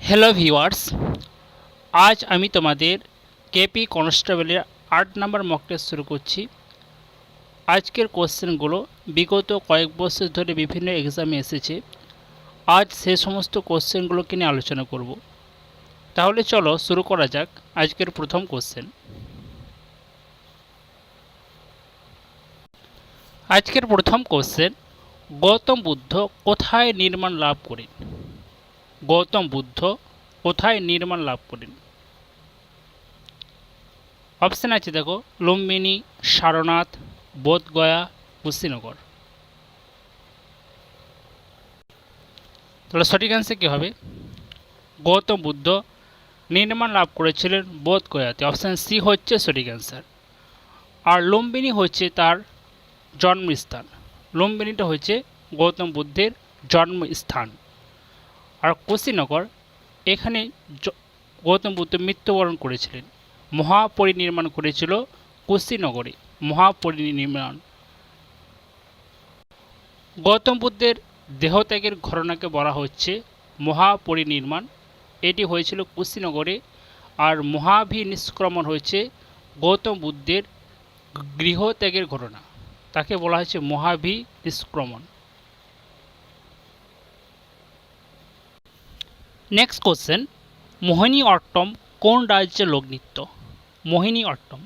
Hello viewers, আজ আমি তোমাদের কেপি কনস্টেবলের 8 নম্বর মক টেস্ট শুরু করছি। আজকের কোশ্চেনগুলো বিগত কয়েক বছর ধরে বিভিন্ন এক্সামে এসেছে। আজ সে সমস্ত কোশ্চেনগুলোকে নিয়ে আলোচনা করব। তাহলে চলো শুরু করা যাক আজকের প্রথম কোশ্চেন। আজকের প্রথম কোশ্চেন, গৌতম বুদ্ধ কোথায় নির্মাণ লাভ করেন? গৌতম বুদ্ধ কোথায় নির্মাণ লাভ করেন? অপশান আছে দেখো, লুম্বিনী, সারনাথ, বোধগয়া, কুশীনগর। তাহলে সঠিক অ্যান্সার কী হবে? গৌতম বুদ্ধ নির্মাণ লাভ করেছিলেন বোধগয়াতে। অপশান সি হচ্ছে সঠিক অ্যান্সার। আর লুম্বিনী হচ্ছে তার জন্মস্থান। লুম্বিনীটা হচ্ছে গৌতম বুদ্ধের জন্মস্থান। আর কুশীনগর, এখানে গৌতম বুদ্ধ মৃত্যুবরণ করেছিলেন। মহাপরিনির্মাণ করেছিল কুশীনগরে। মহাপরিনির্মাণ। গৌতম বুদ্ধের দেহত্যাগের ঘটনাকে বলা হচ্ছে মহাপরিনির্মাণ। এটি হয়েছিল কুশীনগরে। আর মহাভিনিষ্ক্রমণ হয়েছে গৌতম বুদ্ধের গৃহত্যাগের ঘটনা, তাকে বলা হয়েছে মহাভিনিষ্ক্রমণ। নেক্সট কোশ্চেন, মোহিনী অট্টম কোন রাজ্যের লোকনৃত্য? মোহিনী অট্টম।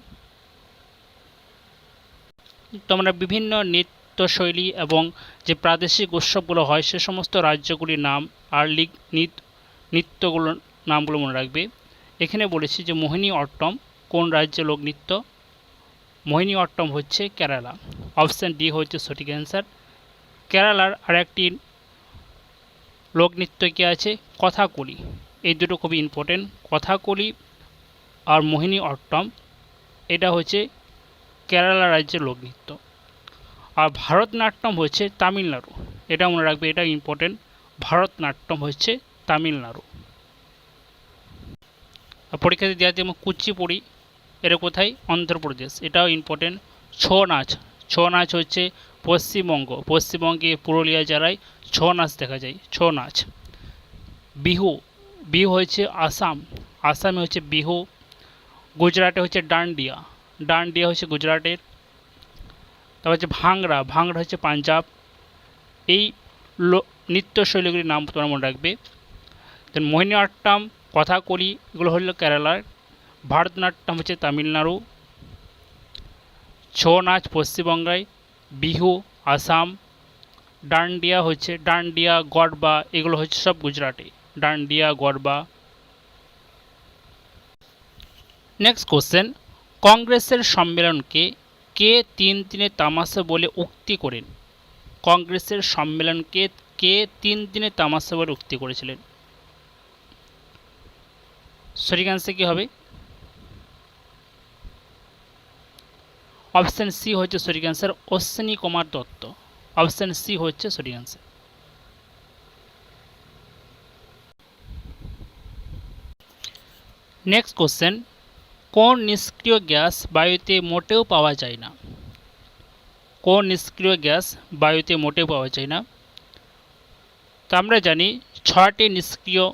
তোমরা বিভিন্ন নৃত্যশৈলী এবং যে প্রাদেশিক উৎসবগুলো হয় সে সমস্ত রাজ্যগুলির নাম আর নৃত্যগুলোর নামগুলো মনে রাখবে। এখানে বলেছি যে মোহিনী অট্টম কোন রাজ্যের লোকনৃত্য? মোহিনী অট্টম হচ্ছে কেরালা। অপশান ডি হচ্ছে সঠিক অ্যান্সার। কেরালার আরেকটি লোকনৃত্য কি আছে? কথাকলি। এই দুটো খুবই ইম্পর্টেন্ট। কথাকলি আর মোহিনী অট্টম, এটা হচ্ছে কেরালা রাজ্যের লোকনৃত্য। আর ভারতনাট্যম হচ্ছে তামিলনাড়ু। এটা মনে রাখবে, এটা ইম্পর্টেন্ট। ভারতনাট্যম হচ্ছে তামিলনাড়ু। পরীক্ষাতে দেওয়া যেমন কুচিপুড়ি, এটা কোথায়? অন্ধ্রপ্রদেশ। এটাও ইম্পর্টেন্ট। ছৌ নাচ, ছৌ নাচ হচ্ছে পশ্চিমবঙ্গ। পশ্চিমবঙ্গে পুরুলিয়া জেলায় ছৌ নাচ দেখা যায়, ছৌ নাচ। বিহু, বিহু হচ্ছে আসাম। আসামে হচ্ছে বিহু। গুজরাটে হচ্ছে ডান্ডিয়া। ডান্ডিয়া হচ্ছে গুজরাটের। তারপর হচ্ছে ভাংড়া, ভাংড়া হচ্ছে পাঞ্জাব। এই নৃত্যশৈলীগুলির নাম তোমরা মনে রাখবে। দেন মোহিনী আট্টম, কথাকলি, এগুলো হলো কেরালার। ভারতনাট্যম হচ্ছে তামিলনাড়ু। ছৌ নাচ পশ্চিমবঙ্গায়। বিহু আসাম। ডান্ডিয়া হচ্ছে ডান্ডিয়া, গরবা, এগুলো হচ্ছে সব গুজরাটে। ডান্ডিয়া, গরবা। নেক্সট কোশ্চেন, কংগ্রেসের সম্মেলনকে কে 3 দিনের তামাশা বলে উক্তি করেন? কংগ্রেসের সম্মেলনকে কে 3 দিনের তামাশা বলে উক্তি করেছিলেন? সঠিক অ্যান্সার কী হবে? অপশান সি হচ্ছে সঠিক answer, Ashwini Kumar Dutta. Option c হচ্ছে সঠিক অ্যান্সার। নেক্সট কোশ্চেন, কোন নিষ্ক্রিয় গ্যাস বায়ুতে মোটেও পাওয়া যায় না? কোন নিষ্ক্রিয় গ্যাস বায়ুতে মোটেও পাওয়া যায় না? তা আমরা জানি 6টি নিষ্ক্রিয়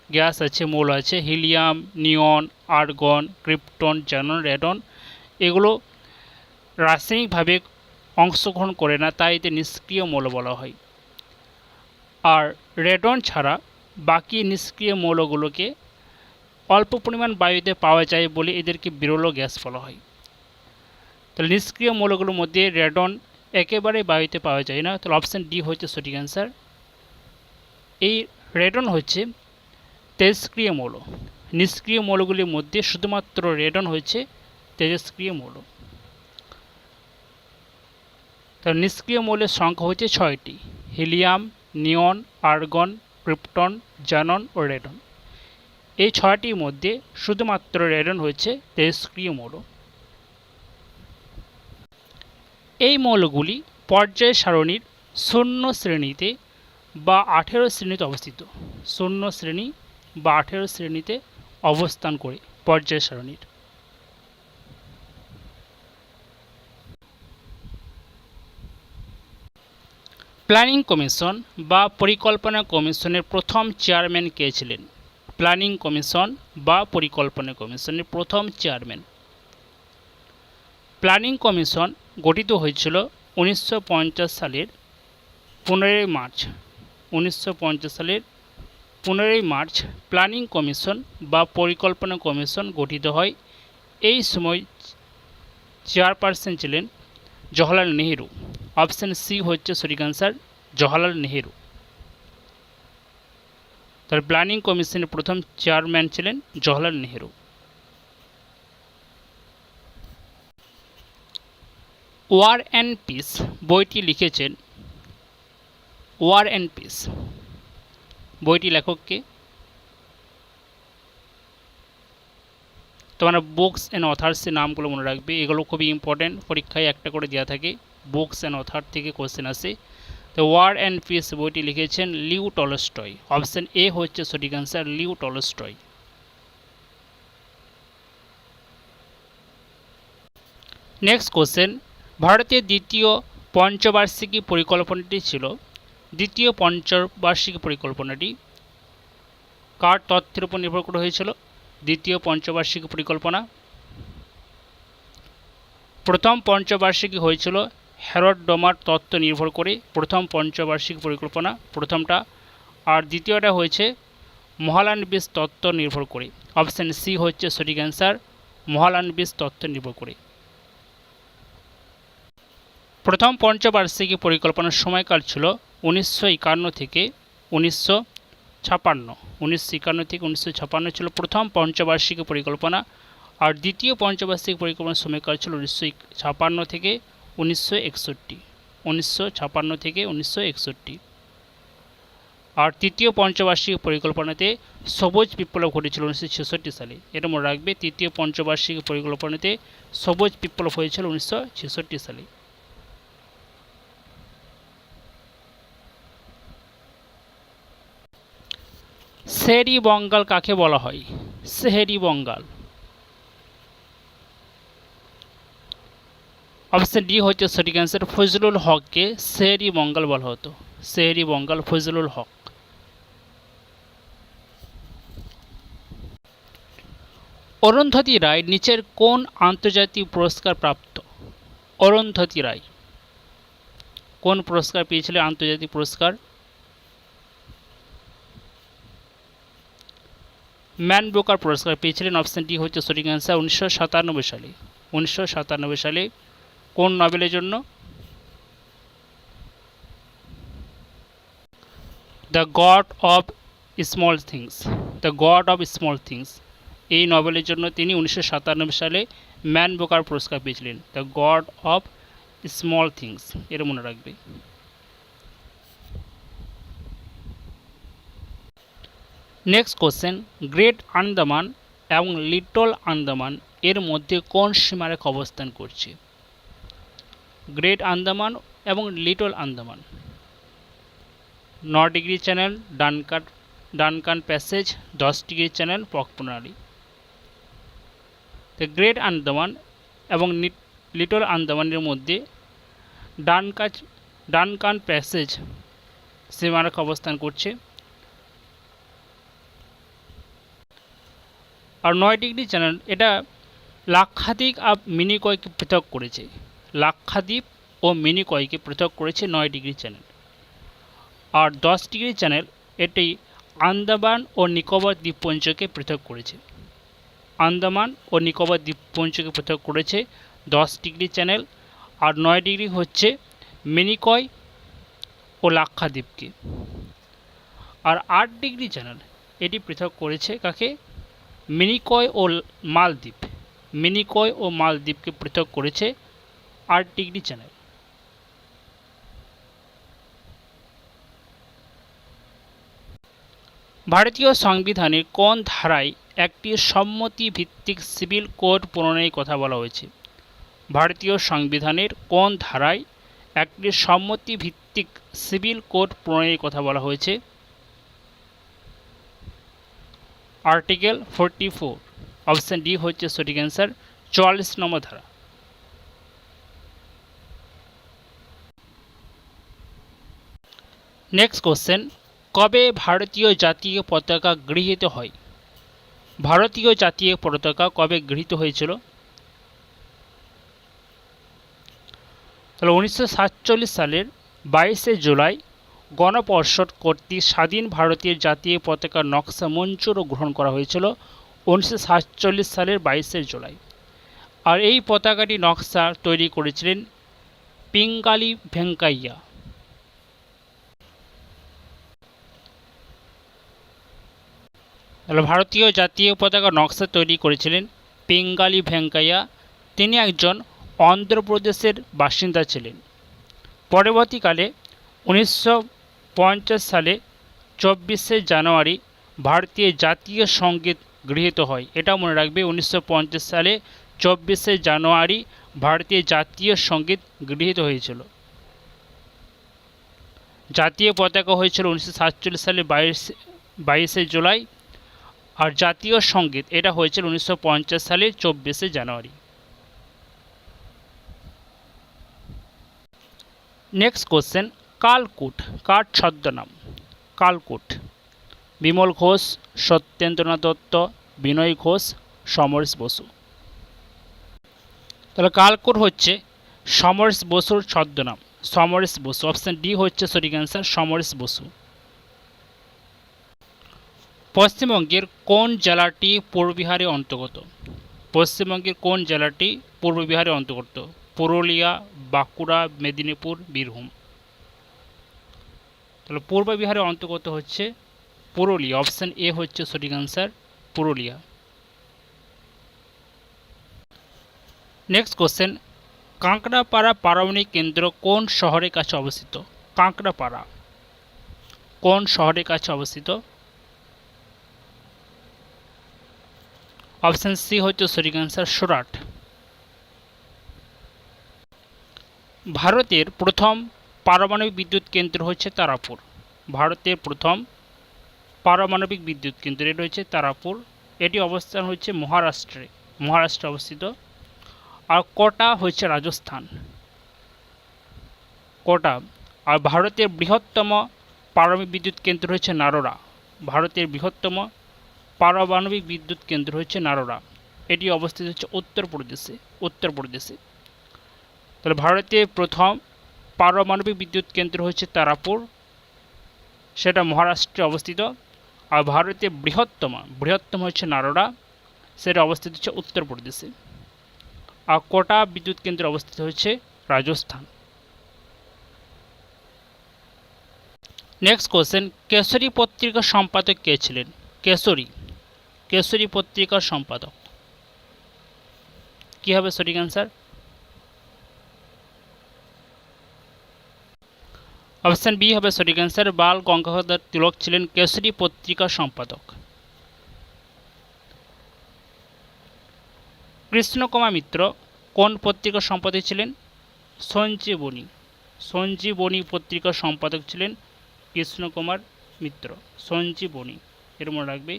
গ্যাস আছে, মৌল আছে। হিলিয়াম, নিয়ন, আর্গন, ক্রিপ্টন, জ্যানন, রেডন। এগুলো রাসায়নিকভাবে অংশগ্রহণ করে না, তাই এতে নিষ্ক্রিয় মৌল বলা হয়। আর রেডন ছাড়া বাকি নিষ্ক্রিয় মৌলগুলোকে অল্প পরিমাণ বায়ুতে পাওয়া যায় বলে এদেরকে বিরল গ্যাস বলা হয়। তাহলে নিষ্ক্রিয় মৌলগুলোর মধ্যে রেডন একেবারে বায়ুতে পাওয়া যায় না। তাহলে অপশান ডি হচ্ছে সঠিক অ্যান্সার। এই রেডন হচ্ছে তেজস্ক্রিয় মৌল। নিষ্ক্রিয় মৌলগুলির মধ্যে শুধুমাত্র রেডন হচ্ছে তেজস্ক্রিয় মৌল। তার নিষ্ক্রিয় মৌলের সংখ্যা হচ্ছে 6টি। হিলিয়াম, নিয়ন, আর্গন, ক্রিপ্টন, জ্যানন ও রেডন। এই 6টির মধ্যে শুধুমাত্র রেডন হচ্ছে তেজস্ক্রিয় মৌল। এই মৌলগুলি পর্যায় সারণীর 0 শ্রেণীতে বা 18 শ্রেণীতে অবস্থিত। 0 শ্রেণী বা 18 শ্রেণীতে অবস্থান করে পর্যায় সারণীর। প্ল্যানিং কমিশন বা পরিকল্পনা কমিশনের প্রথম চেয়ারম্যান কে ছিলেন? প্ল্যানিং কমিশন বা পরিকল্পনা কমিশনের প্রথম চেয়ারম্যান? প্ল্যানিং কমিশন গঠিত হয়েছিল 1950 সালের 15ই মার্চ। 1950 সালের 15ই মার্চ প্ল্যানিং কমিশন বা পরিকল্পনা কমিশন গঠিত হয়। এই সময় চেয়ারপারসন ছিলেন জওহরলাল নেহেরু। অপশান সি হচ্ছে সঠিক অ্যান্সার, জওহরলাল নেহেরু। তার প্ল্যানিং কমিশনের প্রথম চেয়ারম্যান ছিলেন Jawaharlal Nehru. War and peace বইটি লিখেছেন, ওয়ার অ্যান্ড পিস বইটি লেখককে? তোমরা বুকস অ্যান্ড অথার্সের নামগুলো মনে রাখবে, এগুলো খুবই ইম্পর্টেন্ট, পরীক্ষায় একটা করে দেওয়া থাকে, বুকস অ্যান্ড অথার থেকে কোশ্চেন আসে। তো ওয়ার অ্যান্ড পিস বইটি লিখেছেন লিউ টলস্টয়। অপশান এ হচ্ছে সঠিক answer, Liu Tolstoy. Next question, ভারতের দ্বিতীয় পঞ্চবার্ষিকী পরিকল্পনাটি ছিল, দ্বিতীয় পঞ্চবার্ষিকী পরিকল্পনাটি কার তথ্যের উপর নির্ভর করে হয়েছিল? দ্বিতীয় পঞ্চবার্ষিকী পরিকল্পনা, প্রথম পঞ্চবার্ষিকী হয়েছিল হ্যারল্ড ডোমার তত্ত্ব নির্ভর করে, প্রথম পঞ্চবার্ষিকী পরিকল্পনা প্রথমটা, আর দ্বিতীয়টা হয়েছে মহালানবিস তত্ত্ব নির্ভর করে। অপশান সি হচ্ছে সঠিক অ্যান্সার, মহালানবিস তত্ত্ব নির্ভর করে। প্রথম পঞ্চবার্ষিকী পরিকল্পনার সময়কাল ছিল 1951 থেকে 1956। 1951 থেকে 1956 ছিল প্রথম পঞ্চবার্ষিকী পরিকল্পনা, আর দ্বিতীয় পঞ্চবার্ষিকী পরিকল্পনার সময়কাল ছিল 1956 থেকে 1961। 1956 থেকে 1961। আর তৃতীয় পঞ্চবার্ষিকী পরিকল্পনাতে সবুজ বিপ্লব ঘটেছিল 1966 সালে। এটা মনে রাখবে, তৃতীয় পঞ্চবার্ষিকী পরিকল্পনাতে সবুজ বিপ্লব হয়েছিল 1966 সালে। শের-ই বঙ্গাল কাকে বলা হয়? শের-ই বঙ্গাল। অপশন ডি হচ্ছে সঠিক অ্যান্সার, ফজলুল হককে শের-ই বঙ্গাল বলা হতো। শের-ই বঙ্গাল ফজলুল হক। অরুন্ধতী রায় নিচের কোন আন্তর্জাতিক পুরস্কার প্রাপ্ত? অরুন্ধতী রায় কোন পুরস্কার পেয়েছিলেন? আন্তর্জাতিক পুরস্কার। ম্যান বুকার পুরস্কার পেয়েছিলেন। অপশন ডি হচ্ছে সঠিক অ্যান্সার, 1997 সালে। 1997 সালে কোন নোবেলের জন্য? The god of small things. The god of small things এই নোবেলের জন্য তিনি 1997 সালে ম্যান বুকার পুরস্কার পেয়েছিলেন। The god of small things, এর মনে রাখবে। নেক্সট কোশ্চেন, গ্রেট আন্দামান এবং লিটল আন্দামান এর মধ্যে কোন সীমারেখা অবস্থান করছে? গ্রেট আন্দামান এবং little Andaman. 9 degree channel, Duncan passage, 10 degree channel, পক প্রণালী। তো গ্রেট আন্দামান এবং লিটল আন্দামানের মধ্যে ডানকান প্যাসেজ সীমারেখা অবস্থান করছে। আর 9 ডিগ্রি চ্যানেল এটা লাক্ষাদ্বীপ আর মিনিকয়কে পৃথক করেছে। লাক্ষাদ্বীপ ও মিনিকয়কে পৃথক করেছে 9 ডিগ্রি চ্যানেল। আর 10 ডিগ্রি চ্যানেল এটি আন্দামান ও নিকোবর দ্বীপপুঞ্জকে পৃথক করেছে। আন্দামান ও নিকোবর দ্বীপপুঞ্জকে পৃথক করেছে 10 ডিগ্রি চ্যানেল। আর 9 ডিগ্রি হচ্ছে মিনিকয় ও লাক্ষাদ্বীপকে। আর 8 ডিগ্রি চ্যানেল এটি পৃথক করেছে কাকে? মিনিকয় ও মালদ্বীপ। মিনিকয় ও মালদ্বীপকে পৃথক করেছে 8 ডিগ্রি চ্যানেল। ভারতীয় সংবিধানের কোন ধারায় একটি সম্মতি ভিত্তিক সিভিল কোড প্রণয়নের কথা বলা হয়েছে? ভারতীয় সংবিধানের কোন ধারায় একটি সম্মতি ভিত্তিক সিভিল কোড প্রণয়নের কথা বলা হয়েছে? আর্টিকেল 44। অপশন ডি হচ্ছে সঠিক অ্যান্সার, 44 নম্বর ধারা। নেক্সট কোশ্চেন, কবে ভারতীয় জাতীয় পতাকা গৃহীত হয়? ভারতীয় জাতীয় পতাকা কবে গৃহীত হয়েছিল? তাহলে 1947 সালের 22শে জুলাই গণপরিষদ কর্তৃক স্বাধীন ভারতীয় জাতীয় পতাকার নকশা মঞ্জুর ও গ্রহণ করা হয়েছিল 1947 সালের 22শে জুলাই। আর এই পতাকাটি নকশা তৈরি করেছিলেন পিঙ্গালি ভেঙ্কাইয়া। তাহলে ভারতীয় জাতীয় পতাকা নকশা তৈরি করেছিলেন পিঙ্গালি ভেঙ্কাইয়া। তিনি একজন অন্ধ্রপ্রদেশের বাসিন্দা ছিলেন। পরবর্তীকালে 1950 সালে 24শে জানুয়ারি ভারতীয় জাতীয় সঙ্গীত গৃহীত হয়। এটা মনে রাখবে, 1950 সালে 24শে জানুয়ারি ভারতীয় জাতীয় সঙ্গীত গৃহীত হয়েছিল। জাতীয় পতাকা হয়েছিল 1947 সালে 22শে জুলাই, আর জাতীয় সঙ্গীত এটা হয়েছিল 1950 সালের 24শে জানুয়ারি। নেক্সট কোশ্চেন, কালকূট কার ছদ্মনাম? কালকূট বিমল ঘোষ, সত্যেন্দ্রনাথ দত্ত, বিনয় ঘোষ, সমরেশ বসু। তাহলে কালকূট হচ্ছে সমরেশ বসুর ছদ্মনাম, সমরেশ বসু। অপশন ডি হচ্ছে সঠিক অ্যান্সার, সমরেশ বসু। পশ্চিমবঙ্গের কোন জেলাটি পূর্ব বিহারের অন্তর্গত? পশ্চিমবঙ্গের কোন জেলাটি পূর্ব বিহারের অন্তর্গত? পুরুলিয়া, বাঁকুড়া, মেদিনীপুর, বীরভূম। তাহলে পূর্ব বিহারের অন্তর্গত হচ্ছে পুরুলিয়া। অপশন এ হচ্ছে সঠিক অ্যান্সার, পুরুলিয়া। নেক্সট কোশ্চেন, কাঁকড়াপাড়া পারমাণবিক কেন্দ্র কোন শহরের কাছে অবস্থিত? কাঁকড়াপাড়া কোন শহরের কাছে অবস্থিত? অপশন সি হচ্ছে সঠিক অ্যান্সার, সুরাট। ভারতের প্রথম পারমাণবিক বিদ্যুৎ কেন্দ্র হচ্ছে তারাপুর। ভারতের প্রথম পারমাণবিক বিদ্যুৎ কেন্দ্র এটি হচ্ছে তারাপুর। এটি অবস্থান হচ্ছে মহারাষ্ট্রে অবস্থিত। আর কোটা হচ্ছে রাজস্থান, কোটা। আর ভারতের বৃহত্তম পারমাণবিক বিদ্যুৎ কেন্দ্র হচ্ছে নারোরা। ভারতের বৃহত্তম পারমাণবিক বিদ্যুৎ কেন্দ্র হচ্ছে নারোরা। এটি অবস্থিত হচ্ছে উত্তরপ্রদেশে। তাহলে ভারতের প্রথম পারমাণবিক বিদ্যুৎ কেন্দ্র হচ্ছে তারাপুর, সেটা মহারাষ্ট্রে অবস্থিত। আর ভারতের বৃহত্তম হচ্ছে নারোরা, সেটা অবস্থিত হচ্ছে উত্তরপ্রদেশে। আর কোটা বিদ্যুৎ কেন্দ্র অবস্থিত হচ্ছে রাজস্থান। নেক্সট কোশ্চেন, কেশরী পত্রিকার সম্পাদক কে ছিলেন? কেশরী পত্রিকার সম্পাদক কি হবে সঠিক অ্যান্সার? অপশন বি হবে সঠিক অ্যান্সার, বাল গঙ্গাধর তিলক ছিলেন কেশরী পত্রিকার সম্পাদক। কৃষ্ণকুমার মিত্র কোন পত্রিকার সম্পাদক ছিলেন? সঞ্জীবনী পত্রিকার সম্পাদক ছিলেন কৃষ্ণকুমার মিত্র। সঞ্জীবনী এর মনে রাখবে।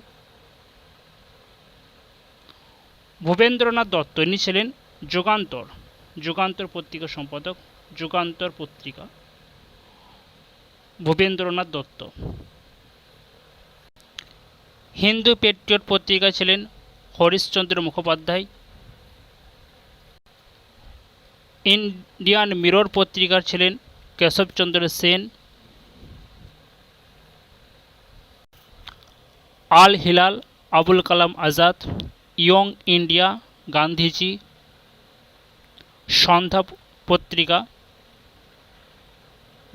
ভূপেন্দ্রনাথ দত্ত ইনি ছিলেন যুগান্তর পত্রিকার সম্পাদক। যুগান্তর পত্রিকা, ভূপেন্দ্রনাথ দত্ত। হিন্দু পেট্রিয়ট পত্রিকা ছিলেন হরিশচন্দ্র মুখোপাধ্যায়। ইন্ডিয়ান মিরর পত্রিকার ছিলেন কেশবচন্দ্র সেন। আল হিলাল আবুল কালাম আজাদ। Young India Gandhiji. সন্ধ্যা পত্রিকা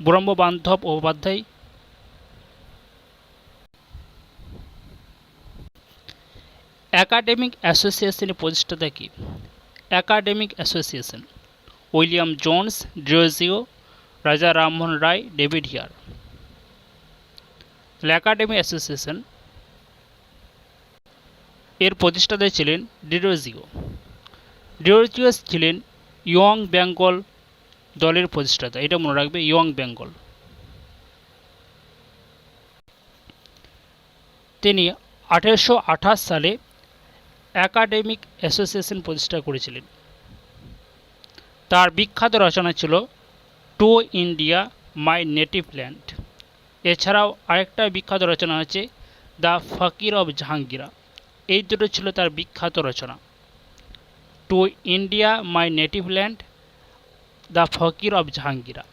ব্রহ্মবান্ধব উপাধ্যায়। একাডেমিক অ্যাসোসিয়েশনের প্রতিষ্ঠাতা কি? Academic association William Jones, Derozio, Raja Rammohan Roy, David Hare. Academic association এর প্রতিষ্ঠাতা ছিলেন ডিরোজিও ছিলেন ইয়ং বেঙ্গল দলের প্রতিষ্ঠাতা। এটা মনে রাখবে, ইয়ং বেঙ্গল। তিনি 1828 সালে একাডেমিক অ্যাসোসিয়েশন প্রতিষ্ঠা করেছিলেন। তার বিখ্যাত রচনা ছিল two India my native land. এছাড়াও আরেকটা বিখ্যাত রচনা হচ্ছে দ্য ফকির অব জাহাঙ্গীরা। এই দুটো ছিল তার বিখ্যাত রচনা। To India my native land, the fakir of Jungheera.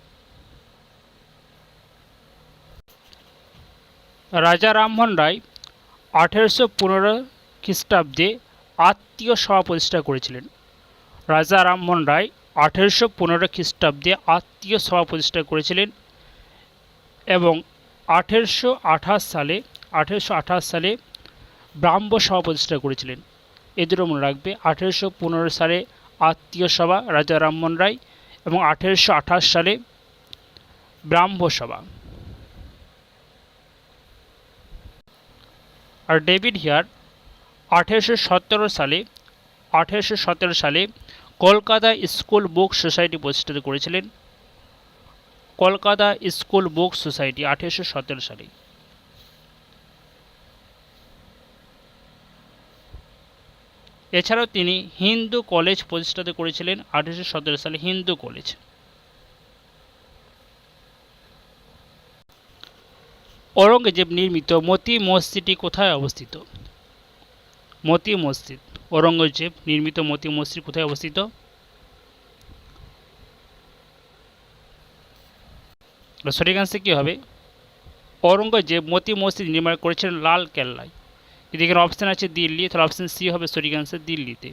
Raja Rammohan রায় 1815 খ্রিস্টাব্দে আত্মীয় সভা প্রতিষ্ঠা করেছিলেন। রাজা রামমোহন রায় 1815 খ্রিস্টাব্দে আত্মীয় সভা প্রতিষ্ঠা করেছিলেন এবং 1828 সালে ব্রাহ্ম সভা প্রতিষ্ঠা করেছিলেন। এ দুটো মনে রাখবে, 1815 সালে আত্মীয় সভা রাজা রামমোহন রায় এবং 1828 সালে ব্রাহ্ম সভা। আর ডেভিড হিয়ার 1817 সালে কলকাতা স্কুল বুক সোসাইটি প্রতিষ্ঠিত করেছিলেন। কলকাতা স্কুল বুক সোসাইটি 1817 সালে। এছাড়াও তিনি হিন্দু কলেজ প্রতিষ্ঠিত করেছিলেন 1817 সালে, হিন্দু কলেজ। ঔরঙ্গজেব নির্মিত মতি মসজিদটি কোথায় অবস্থিত? মতি মসজিদ, ঔরঙ্গজেব নির্মিত মতি মসজিদ কোথায় অবস্থিত? সঠিক আনসার কি হবে? ঔরঙ্গজেব মতি মসজিদ নির্মাণ করেছিলেন লাল কেল্লায়। যদি এখানে অপশান আছে দিল্লি, তাহলে অপশান সি হবে সঠিক আনসার, দিল্লিতে।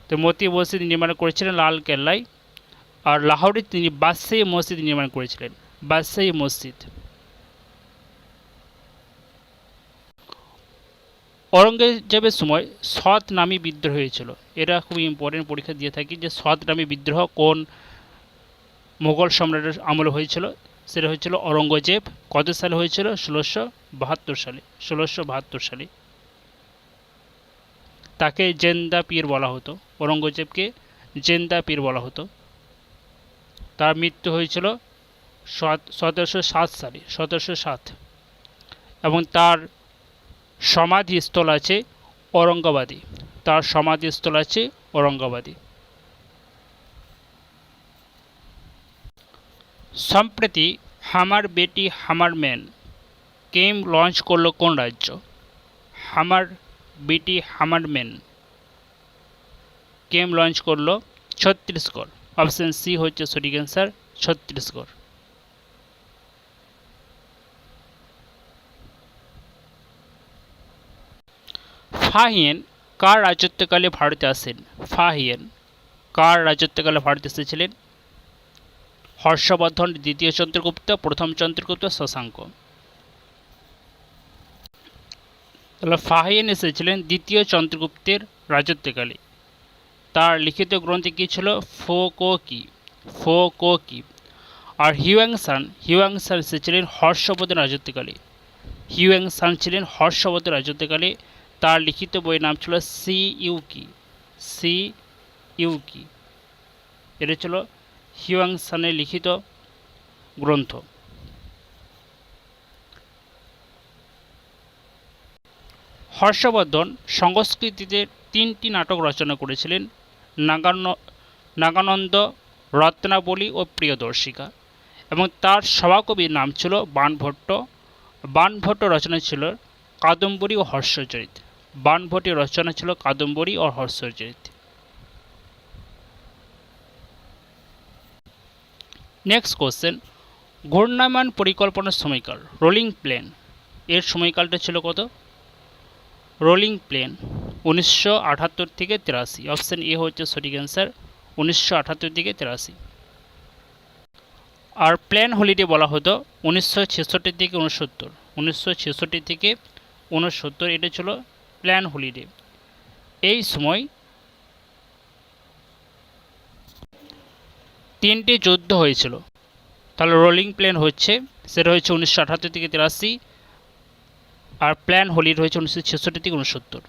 তো মতি মসজিদ নির্মাণ করেছিলেন লাল কেল্লায়। আর লাহোরে তিনি বাদশাহী মসজিদ নির্মাণ করেছিলেন, বাদশাহী মসজিদ। ঔরঙ্গজেবের সময় সৎনামী বিদ্রোহ হয়েছিল। এটা খুব ইম্পর্টেন্ট, পরীক্ষা দিয়ে থাকি যে সৎনামী বিদ্রোহ কোন মুঘল সম্রাটের আমলে হয়েছিল। সেটা হয়েছিল ঔরঙ্গজেব। কত সালে হয়েছিল? 1672 সালে। তাকে জেন্দা পীর বলা হতো, ঔরঙ্গজেবকে জেন্দা পীর বলা হতো। তার মৃত্যু হয়েছিল 1707 সালে, 1707। এবং তার সমাধিস্থল আছে ঔরঙ্গাবাদে, তার সমাধিস্থল আছে ঔরঙ্গাবাদে। সম্প্রতি হামার বেটি হামার ম্যান গেম লঞ্চ করলো কোন রাজ্য? হামার বেটি হামার ম্যান গেম লঞ্চ করলো ছত্তিশগড়। অপশন সি হচ্ছে সঠিক অ্যান্সার, ছত্তিশগড়। ফাহিয়েন কার রাজত্বকালে ভারতে আসেন? ফাহিয়েন কার রাজত্বকালে ভারতে এসেছিলেন? হর্ষবর্ধন, দ্বিতীয় চন্দ্রগুপ্ত, প্রথম চন্দ্রগুপ্ত, শশাঙ্ক। তাহলে ফাহিয়েন এসেছিলেন দ্বিতীয় চন্দ্রগুপ্তের রাজত্বকালে। তার লিখিত গ্রন্থে কী ছিল? ফো কি। আর হিউয়াংসান এসেছিলেন হর্ষবর্ধন রাজত্বকালে। হিউয়াংসান ছিলেন হর্ষবর্ধন রাজত্বকালে। তার লিখিত বইয়ের নাম ছিল সি ইউকি। এটা ছিল হিউয়াংসানের লিখিত গ্রন্থ। হর্ষবর্ধন সংস্কৃতিতে 3টি নাটক রচনা করেছিলেন, নাগানন্দ, রত্নাবলী ও প্রিয়দর্শিকা। এবং তার সভাকবির নাম ছিল বাণভট্ট। বাণভট্ট রচনা ছিল কাদম্বরী ও হর্ষচরিত। বাণভট্টের রচনা ছিল কাদম্বরী ও হর্ষচরিত। নেক্সট কোশ্চেন, ঘূর্ণায়মান পরিকল্পনার সময়কাল, রোলিং প্লেন, এর সময়কালটা ছিল কত? রোলিং প্লেন 1978 থেকে 83। অপশান এ হচ্ছে সঠিক অ্যান্সার, 1978 থেকে 83। আর প্ল্যান হলিডে বলা হতো 1966 থেকে 69। 1966 থেকে 69 এটা ছিল প্ল্যান হলিডে। এই সময় 3টি যুদ্ধ হয়েছিল। তাহলে রোলিং প্লেন হচ্ছে, সেটা হচ্ছে 1978 থেকে 83। আর প্ল্যান হলিডে হয়েছে 1966 থেকে 69।